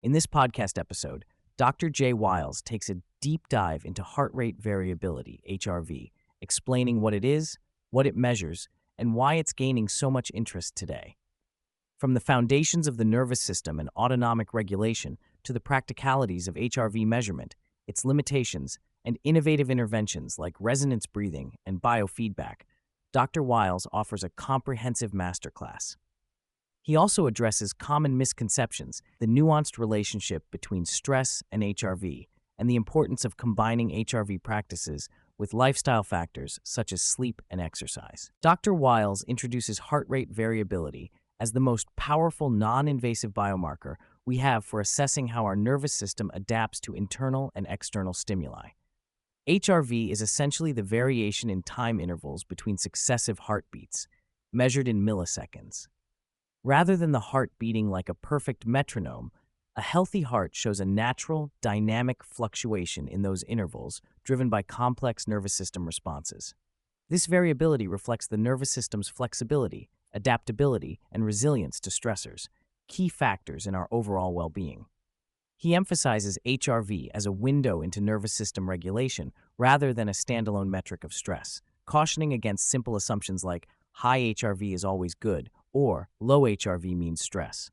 In this podcast episode, Dr. Jay Wiles takes a deep dive into heart rate variability, HRV, explaining what it is, what it measures, and why it's gaining so much interest today. From the foundations of the nervous system and autonomic regulation to the practicalities of HRV measurement, its limitations, and innovative interventions like resonance breathing and biofeedback, Dr. Wiles offers a comprehensive masterclass. He also addresses common misconceptions, the nuanced relationship between stress and HRV, and the importance of combining HRV practices with lifestyle factors such as sleep and exercise. Dr. Wiles introduces heart rate variability as the most powerful non-invasive biomarker we have for assessing how our nervous system adapts to internal and external stimuli. HRV is essentially the variation in time intervals between successive heartbeats, measured in milliseconds. Rather than the heart beating like a perfect metronome, a healthy heart shows a natural, dynamic fluctuation in those intervals driven by complex nervous system responses. This variability reflects the nervous system's flexibility, adaptability, and resilience to stressors, key factors in our overall well-being. He emphasizes HRV as a window into nervous system regulation rather than a standalone metric of stress, cautioning against simple assumptions like high HRV is always good or low HRV means stress.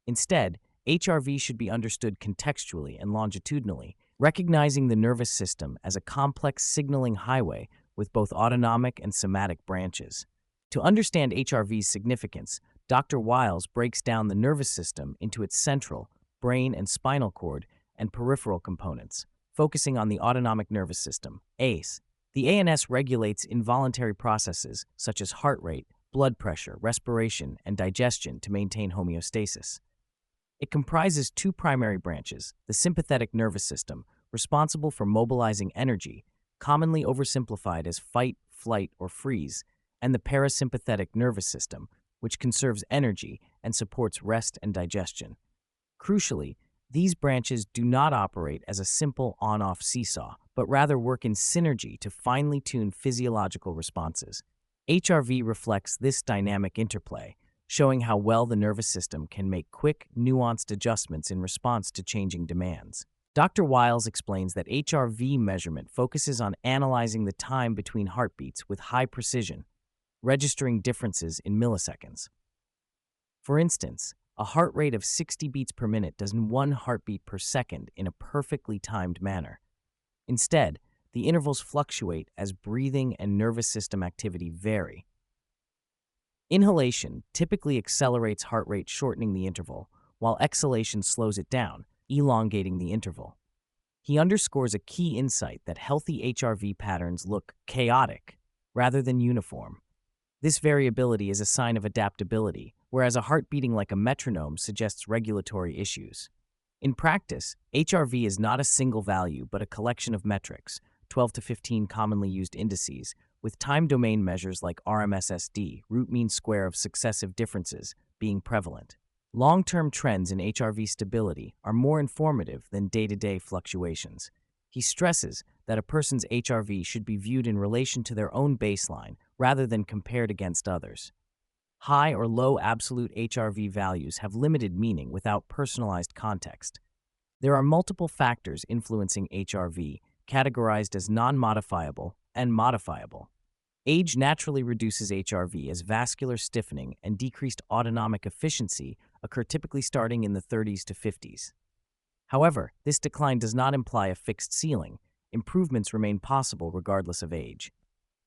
Instead, HRV should be understood contextually and longitudinally, recognizing the nervous system as a complex signaling highway with both autonomic and somatic branches. To understand HRV's significance, Dr. Wiles breaks down the nervous system into its central, brain and spinal cord, and peripheral components, focusing on the autonomic nervous system, ACE. The ANS regulates involuntary processes such as heart rate, blood pressure, respiration, and digestion to maintain homeostasis. It comprises two primary branches: the sympathetic nervous system, responsible for mobilizing energy, commonly oversimplified as fight, flight, or freeze, and the parasympathetic nervous system, which conserves energy and supports rest and digestion. Crucially, these branches do not operate as a simple on-off seesaw, but rather work in synergy to finely tune physiological responses. HRV reflects this dynamic interplay, showing how well the nervous system can make quick, nuanced adjustments in response to changing demands. Dr. Wiles explains that HRV measurement focuses on analyzing the time between heartbeats with high precision, registering differences in milliseconds. For instance, a heart rate of 60 beats per minute does 1 heartbeat per second in a perfectly timed manner. Instead, the intervals fluctuate as breathing and nervous system activity vary. Inhalation typically accelerates heart rate, shortening the interval, while exhalation slows it down, elongating the interval. He underscores a key insight that healthy HRV patterns look chaotic rather than uniform. This variability is a sign of adaptability, whereas a heart beating like a metronome suggests regulatory issues. In practice, HRV is not a single value but a collection of metrics, 12 to 15 commonly used indices, with time domain measures like RMSSD, root mean square of successive differences, being prevalent. Long-term trends in HRV stability are more informative than day-to-day fluctuations. He stresses that a person's HRV should be viewed in relation to their own baseline rather than compared against others. High or low absolute HRV values have limited meaning without personalized context. There are multiple factors influencing HRV, categorized as non-modifiable and modifiable. Age naturally reduces HRV as vascular stiffening and decreased autonomic efficiency occur typically starting in the 30s to 50s. However, this decline does not imply a fixed ceiling. Improvements remain possible regardless of age.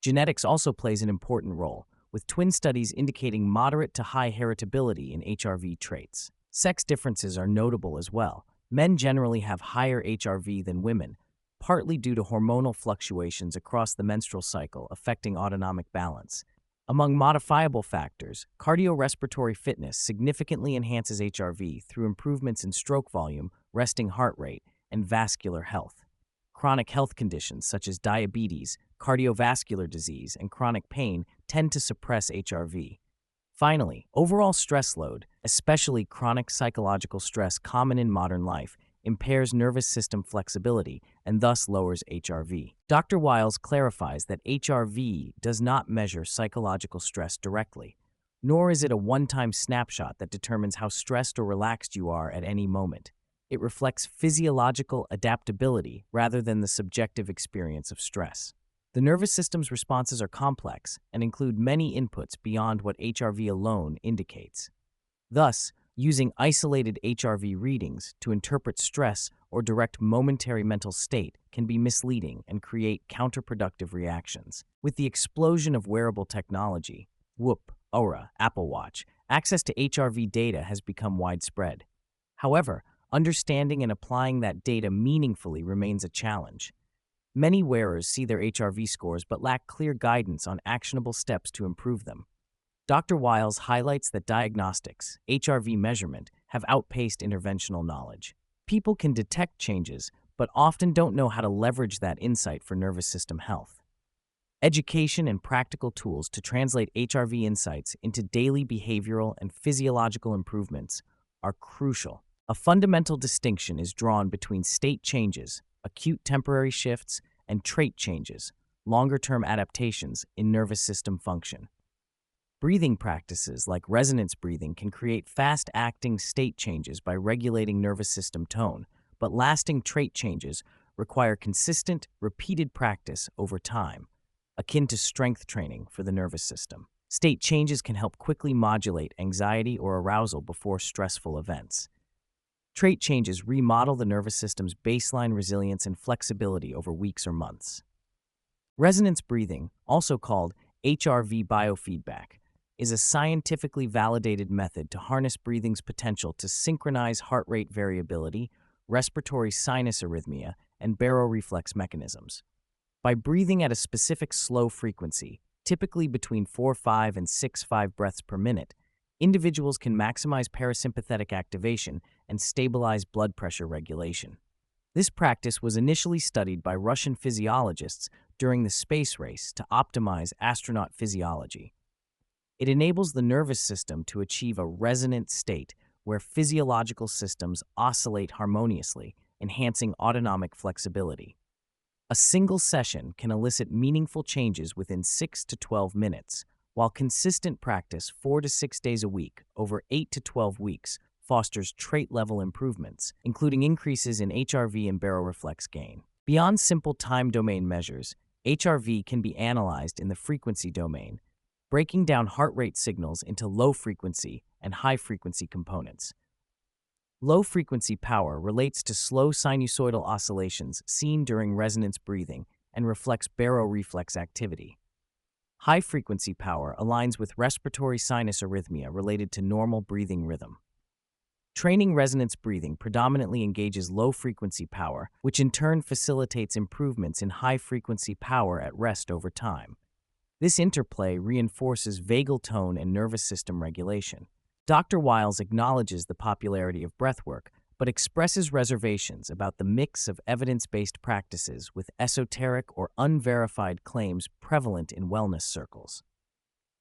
Genetics also plays an important role, with twin studies indicating moderate to high heritability in HRV traits. Sex differences are notable as well. Men generally have higher HRV than women, partly due to hormonal fluctuations across the menstrual cycle affecting autonomic balance. Among modifiable factors, cardiorespiratory fitness significantly enhances HRV through improvements in stroke volume, resting heart rate, and vascular health. Chronic health conditions such as diabetes, cardiovascular disease, and chronic pain tend to suppress HRV. Finally, overall stress load, especially chronic psychological stress common in modern life, impairs nervous system flexibility and thus lowers HRV. Dr. Wiles clarifies that HRV does not measure psychological stress directly, nor is it a one-time snapshot that determines how stressed or relaxed you are at any moment. It reflects physiological adaptability rather than the subjective experience of stress. The nervous system's responses are complex and include many inputs beyond what HRV alone indicates. Thus, using isolated HRV readings to interpret stress or direct momentary mental state can be misleading and create counterproductive reactions. With the explosion of wearable technology, Whoop, Aura, Apple Watch, access to HRV data has become widespread. However, understanding and applying that data meaningfully remains a challenge. Many wearers see their HRV scores but lack clear guidance on actionable steps to improve them. Dr. Wiles highlights that diagnostics, HRV measurement, have outpaced interventional knowledge. People can detect changes, but often don't know how to leverage that insight for nervous system health. Education and practical tools to translate HRV insights into daily behavioral and physiological improvements are crucial. A fundamental distinction is drawn between state changes, acute temporary shifts, and trait changes, longer-term adaptations in nervous system function. Breathing practices like resonance breathing can create fast-acting state changes by regulating nervous system tone, but lasting trait changes require consistent, repeated practice over time, akin to strength training for the nervous system. State changes can help quickly modulate anxiety or arousal before stressful events. Trait changes remodel the nervous system's baseline resilience and flexibility over weeks or months. Resonance breathing, also called HRV biofeedback, is a scientifically validated method to harness breathing's potential to synchronize heart rate variability, respiratory sinus arrhythmia, and baroreflex mechanisms. By breathing at a specific slow frequency, typically between 4-5 and 6-5 breaths per minute, individuals can maximize parasympathetic activation and stabilize blood pressure regulation. This practice was initially studied by Russian physiologists during the space race to optimize astronaut physiology. It enables the nervous system to achieve a resonant state where physiological systems oscillate harmoniously, enhancing autonomic flexibility. A single session can elicit meaningful changes within 6 to 12 minutes, while consistent practice 4 to 6 days a week over 8 to 12 weeks fosters trait-level improvements, including increases in HRV and baroreflex gain. Beyond simple time domain measures, HRV can be analyzed in the frequency domain, breaking down heart rate signals into low-frequency and high-frequency components. Low-frequency power relates to slow sinusoidal oscillations seen during resonance breathing and reflects baroreflex activity. High-frequency power aligns with respiratory sinus arrhythmia related to normal breathing rhythm. Training resonance breathing predominantly engages low-frequency power, which in turn facilitates improvements in high-frequency power at rest over time. This interplay reinforces vagal tone and nervous system regulation. Dr. Wiles acknowledges the popularity of breathwork, but expresses reservations about the mix of evidence-based practices with esoteric or unverified claims prevalent in wellness circles.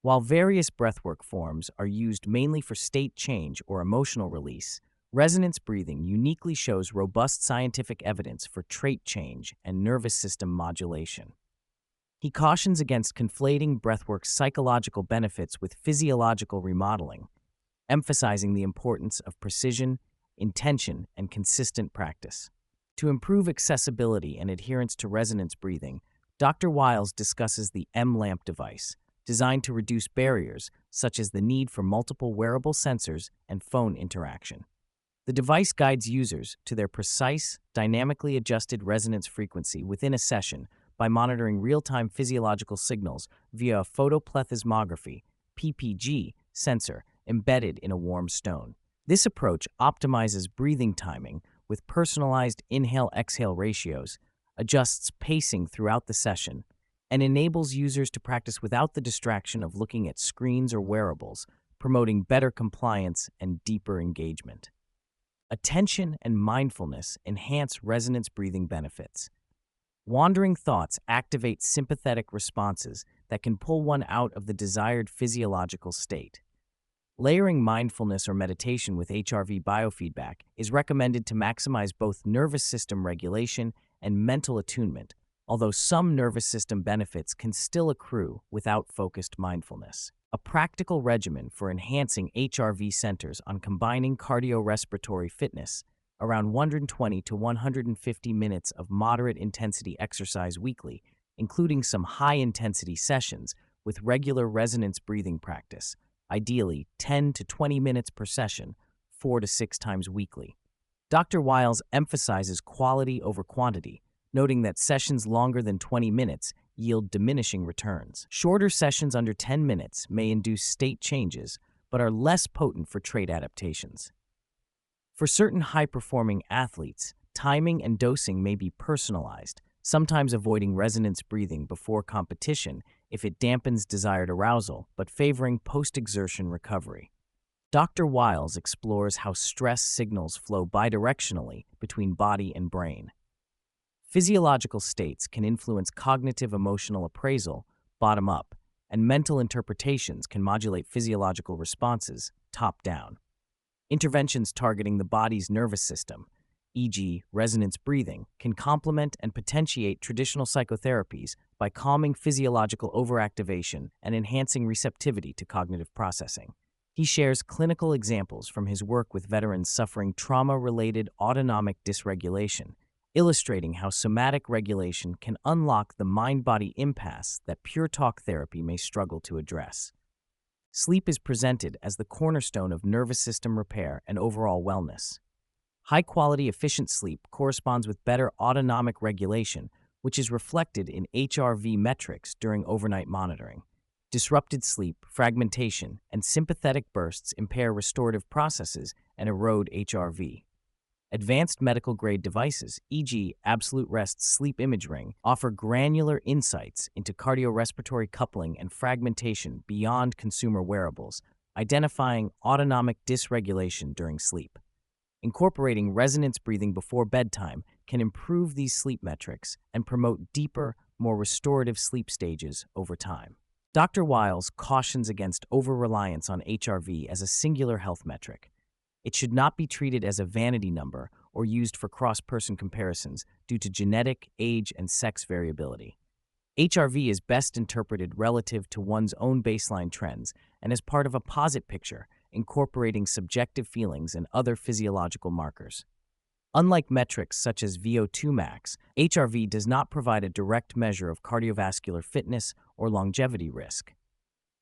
While various breathwork forms are used mainly for state change or emotional release, resonance breathing uniquely shows robust scientific evidence for trait change and nervous system modulation. He cautions against conflating breathwork's psychological benefits with physiological remodeling, emphasizing the importance of precision, intention, and consistent practice. To improve accessibility and adherence to resonance breathing, Dr. Wiles discusses the M-LAMP device, designed to reduce barriers such as the need for multiple wearable sensors and phone interaction. The device guides users to their precise, dynamically adjusted resonance frequency within a session by monitoring real-time physiological signals via a photoplethysmography (PPG) sensor embedded in a warm stone. This approach optimizes breathing timing with personalized inhale-exhale ratios, adjusts pacing throughout the session, and enables users to practice without the distraction of looking at screens or wearables, promoting better compliance and deeper engagement. Attention and mindfulness enhance resonance breathing benefits. Wandering thoughts activate sympathetic responses that can pull one out of the desired physiological state. Layering mindfulness or meditation with HRV biofeedback is recommended to maximize both nervous system regulation and mental attunement, although some nervous system benefits can still accrue without focused mindfulness. A practical regimen for enhancing HRV centers on combining cardiorespiratory fitness, around 120 to 150 minutes of moderate intensity exercise weekly, including some high-intensity sessions with regular resonance breathing practice, ideally 10 to 20 minutes per session, 4 to 6 times weekly. Dr. Wiles emphasizes quality over quantity, noting that sessions longer than 20 minutes yield diminishing returns. Shorter sessions under 10 minutes may induce state changes, but are less potent for trait adaptations. For certain high-performing athletes, timing and dosing may be personalized, sometimes avoiding resonance breathing before competition if it dampens desired arousal, but favoring post-exertion recovery. Dr. Wiles explores how stress signals flow bidirectionally between body and brain. Physiological states can influence cognitive emotional appraisal, bottom up, and mental interpretations can modulate physiological responses, top down. Interventions targeting the body's nervous system, e.g., resonance breathing, can complement and potentiate traditional psychotherapies by calming physiological overactivation and enhancing receptivity to cognitive processing. He shares clinical examples from his work with veterans suffering trauma-related autonomic dysregulation, illustrating how somatic regulation can unlock the mind-body impasse that pure talk therapy may struggle to address. Sleep is presented as the cornerstone of nervous system repair and overall wellness. High-quality, efficient sleep corresponds with better autonomic regulation, which is reflected in HRV metrics during overnight monitoring. Disrupted sleep, fragmentation, and sympathetic bursts impair restorative processes and erode HRV. Advanced medical-grade devices, e.g., absolute rest sleep image ring, offer granular insights into cardiorespiratory coupling and fragmentation beyond consumer wearables, identifying autonomic dysregulation during sleep. Incorporating resonance breathing before bedtime can improve these sleep metrics and promote deeper, more restorative sleep stages over time. Dr. Wiles cautions against over-reliance on HRV as a singular health metric. It should not be treated as a vanity number or used for cross-person comparisons due to genetic, age, and sex variability. HRV is best interpreted relative to one's own baseline trends and as part of a posit picture, incorporating subjective feelings and other physiological markers. Unlike metrics such as VO2 max, HRV does not provide a direct measure of cardiovascular fitness or longevity risk.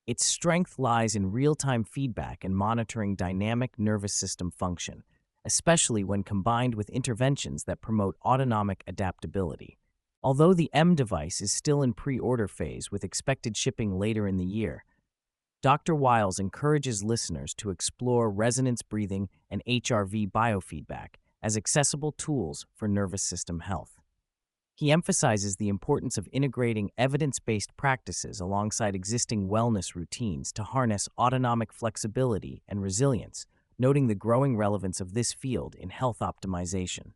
Its strength lies in real-time feedback and monitoring dynamic nervous system function, especially when combined with interventions that promote autonomic adaptability. Although the M device is still in pre-order phase with expected shipping later in the year, Dr. Wiles encourages listeners to explore resonance breathing and HRV biofeedback as accessible tools for nervous system health. He emphasizes the importance of integrating evidence-based practices alongside existing wellness routines to harness autonomic flexibility and resilience, noting the growing relevance of this field in health optimization.